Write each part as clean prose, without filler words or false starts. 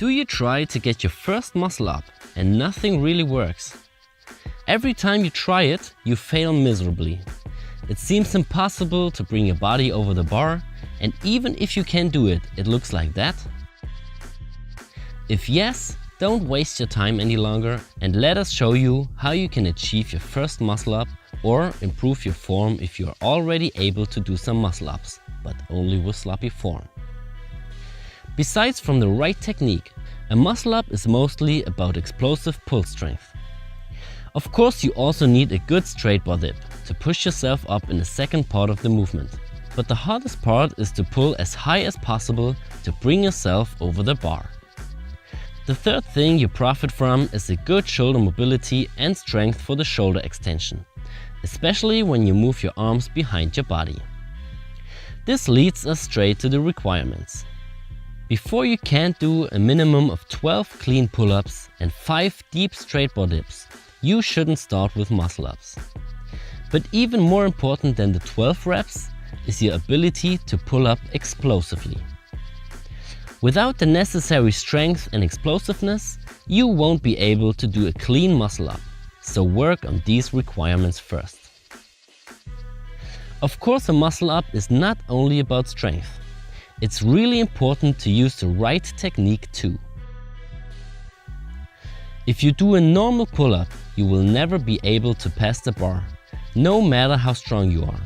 Do you try to get your first muscle up and nothing really works? Every time you try it, you fail miserably. It seems impossible to bring your body over the bar, and even if you can do it, it looks like that? If yes, don't waste your time any longer and let us show you how you can achieve your first muscle up or improve your form if you are already able to do some muscle ups, but only with sloppy form. Besides from the right technique, a muscle up is mostly about explosive pull strength. Of course, you also need a good straight bar dip to push yourself up in the second part of the movement. But the hardest part is to pull as high as possible to bring yourself over the bar. The third thing you profit from is a good shoulder mobility and strength for the shoulder extension, especially when you move your arms behind your body. This leads us straight to the requirements. Before you can do a minimum of 12 clean pull-ups and 5 deep straight bar dips, you shouldn't start with muscle ups. But even more important than the 12 reps is your ability to pull up explosively. Without the necessary strength and explosiveness, you won't be able to do a clean muscle up, so work on these requirements first. Of course, a muscle up is not only about strength. It's really important to use the right technique too. If you do a normal pull-up, you will never be able to pass the bar, no matter how strong you are.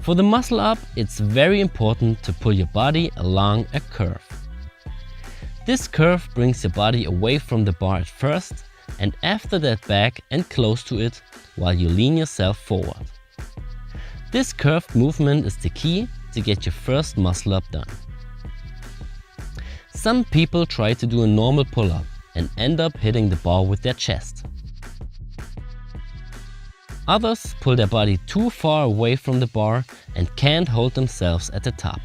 For the muscle up, it's very important to pull your body along a curve. This curve brings your body away from the bar at first, and after that back and close to it while you lean yourself forward. This curved movement is the key to get your first muscle up done. Some people try to do a normal pull-up and end up hitting the bar with their chest. Others pull their body too far away from the bar and can't hold themselves at the top.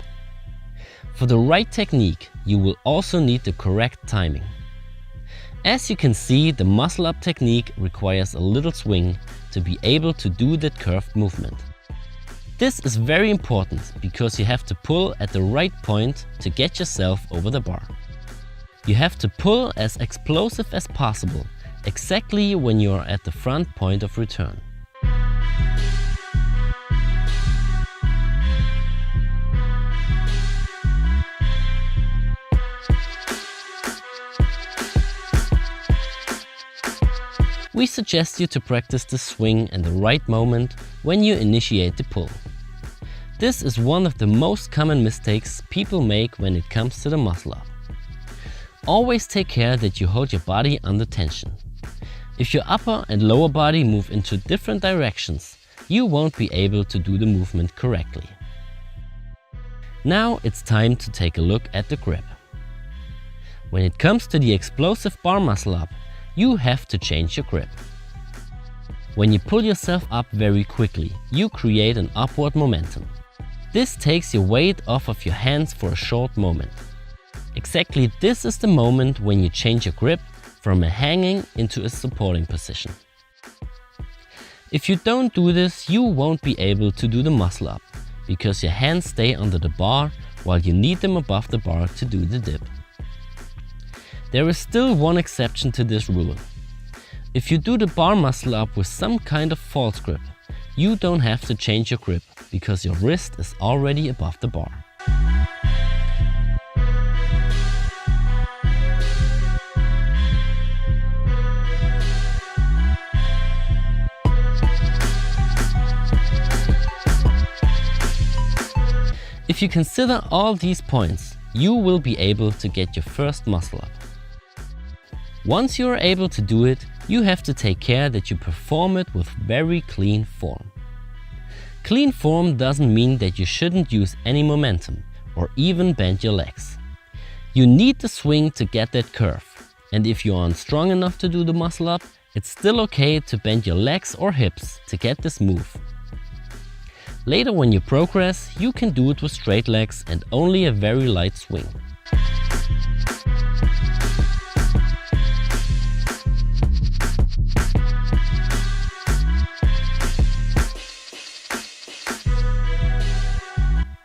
For the right technique, you will also need the correct timing. As you can see, the muscle up technique requires a little swing to be able to do that curved movement. This is very important because you have to pull at the right point to get yourself over the bar. You have to pull as explosive as possible, exactly when you are at the front point of return. We suggest you to practice the swing and the right moment when you initiate the pull. This is one of the most common mistakes people make when it comes to the muscle up. Always take care that you hold your body under tension. If your upper and lower body move into different directions, you won't be able to do the movement correctly. Now it's time to take a look at the grip. When it comes to the explosive bar muscle up, you have to change your grip. When you pull yourself up very quickly, you create an upward momentum. This takes your weight off of your hands for a short moment. Exactly this is the moment when you change your grip from a hanging into a supporting position. If you don't do this, you won't be able to do the muscle up, because your hands stay under the bar while you need them above the bar to do the dip. There is still one exception to this rule. If you do the bar muscle up with some kind of false grip, you don't have to change your grip because your wrist is already above the bar. If you consider all these points, you will be able to get your first muscle up. Once you are able to do it, you have to take care that you perform it with very clean form. Clean form doesn't mean that you shouldn't use any momentum or even bend your legs. You need the swing to get that curve, and if you aren't strong enough to do the muscle up, it's still okay to bend your legs or hips to get this move. Later when you progress, you can do it with straight legs and only a very light swing.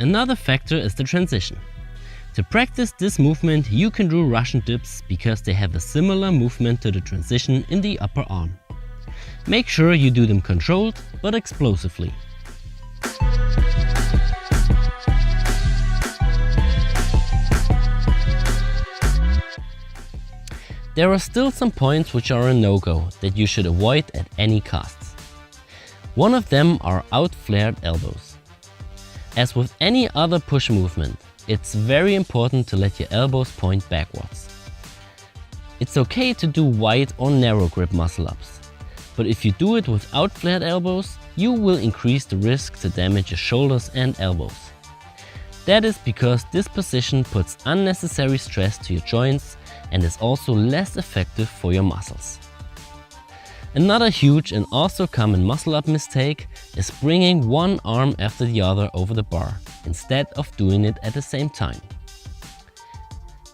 Another factor is the transition. To practice this movement, you can do Russian dips because they have a similar movement to the transition in the upper arm. Make sure you do them controlled but explosively. There are still some points which are a no-go that you should avoid at any costs. One of them are out-flared elbows. As with any other push movement, it's very important to let your elbows point backwards. It's okay to do wide or narrow grip muscle ups, but if you do it without flared elbows, you will increase the risk to damage your shoulders and elbows. That is because this position puts unnecessary stress to your joints and is also less effective for your muscles. Another huge and also common muscle up mistake is bringing one arm after the other over the bar instead of doing it at the same time.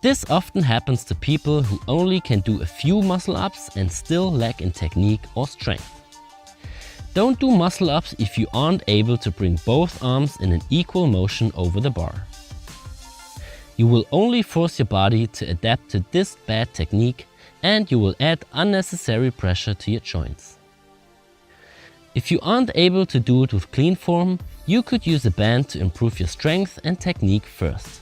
This often happens to people who only can do a few muscle ups and still lack in technique or strength. Don't do muscle ups if you aren't able to bring both arms in an equal motion over the bar. You will only force your body to adapt to this bad technique, and you will add unnecessary pressure to your joints. If you aren't able to do it with clean form, you could use a band to improve your strength and technique first.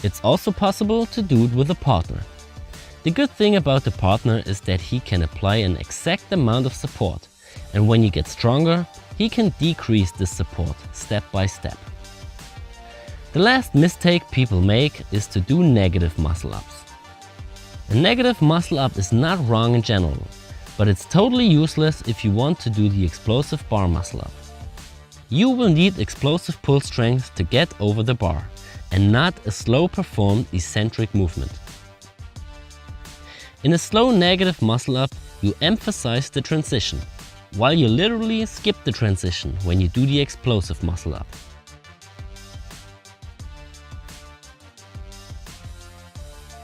It's also possible to do it with a partner. The good thing about the partner is that he can apply an exact amount of support, and when you get stronger, he can decrease this support step by step. The last mistake people make is to do negative muscle ups. A negative muscle up is not wrong in general, but it's totally useless if you want to do the explosive bar muscle up. You will need explosive pull strength to get over the bar, and not a slow performed eccentric movement. In a slow negative muscle up, you emphasize the transition, while you literally skip the transition when you do the explosive muscle up.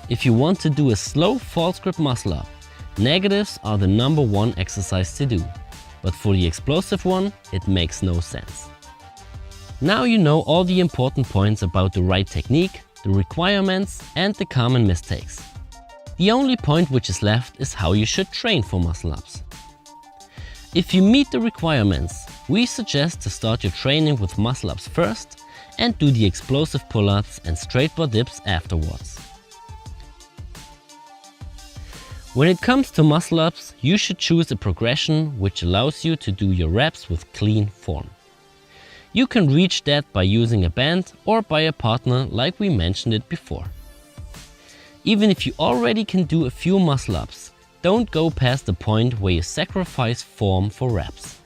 If you want to do a slow false grip muscle up, negatives are the #1 exercise to do, but for the explosive one, it makes no sense. Now you know all the important points about the right technique, the requirements and the common mistakes. The only point which is left is how you should train for muscle ups. If you meet the requirements, we suggest to start your training with muscle ups first and do the explosive pull-ups and straight bar dips afterwards. When it comes to muscle ups, you should choose a progression which allows you to do your reps with clean form. You can reach that by using a band or by a partner like we mentioned it before. Even if you already can do a few muscle ups, don't go past the point where you sacrifice form for reps.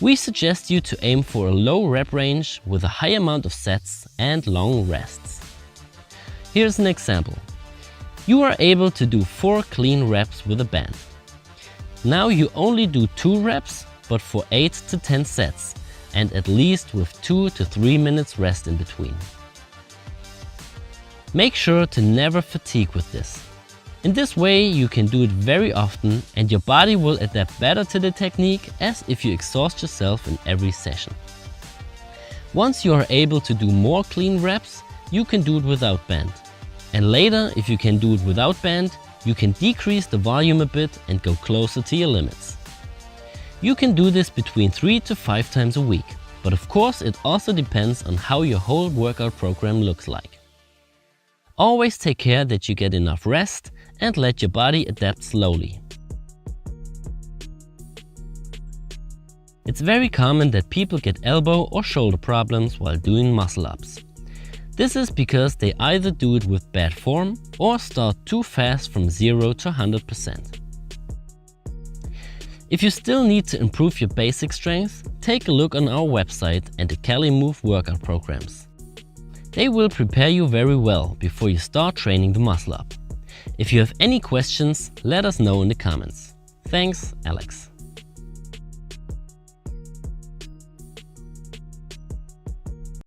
We suggest you to aim for a low rep range with a high amount of sets and long rests. Here's an example. You are able to do 4 clean reps with a band. Now you only do 2 reps, but for 8 to 10 sets, and at least with 2 to 3 minutes rest in between. Make sure to never fatigue with this. In this way you can do it very often and your body will adapt better to the technique as if you exhaust yourself in every session. Once you are able to do more clean reps, you can do it without band. And later, if you can do it without band, you can decrease the volume a bit and go closer to your limits. You can do this between 3 to 5 times a week, but of course it also depends on how your whole workout program looks like. Always take care that you get enough rest and let your body adapt slowly. It's very common that people get elbow or shoulder problems while doing muscle ups. This is because they either do it with bad form or start too fast from 0 to 100%. If you still need to improve your basic strength, take a look on our website and the CaliMove workout programs. They will prepare you very well before you start training the muscle up. If you have any questions, let us know in the comments. Thanks, Alex.